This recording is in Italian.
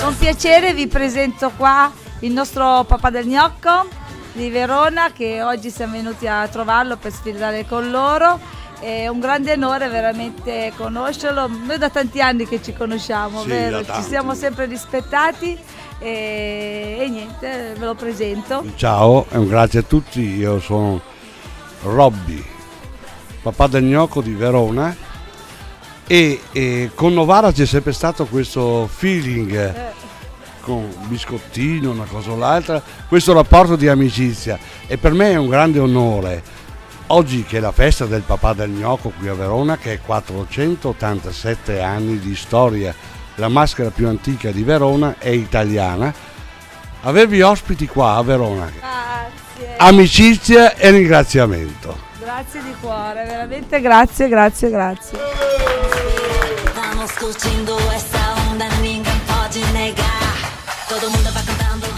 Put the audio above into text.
Con piacere vi presento qua il nostro papà del gnocco di Verona, che oggi siamo venuti a trovarlo per sfilare con loro. È un grande onore veramente conoscerlo. Noi da tanti anni che ci conosciamo, Sì, vero? da tanti. Ci siamo sempre rispettati e niente, ve lo presento. Ciao e un grazie a tutti, io sono Robby, papà del gnocco di Verona e con Novara c'è sempre stato questo feeling con biscottino, una cosa o l'altra, questo rapporto di amicizia e per me è un grande onore oggi che è la festa del papà del gnocco qui a Verona, che è 487 anni di storia, la maschera più antica di Verona è italiana, avervi ospiti qua a Verona, Grazie. amicizia e ringraziamento. Grazie di cuore, veramente grazie, grazie, grazie. Estamos curtindo essa onda, ninguém pode negar. Todo mundo vai cantando.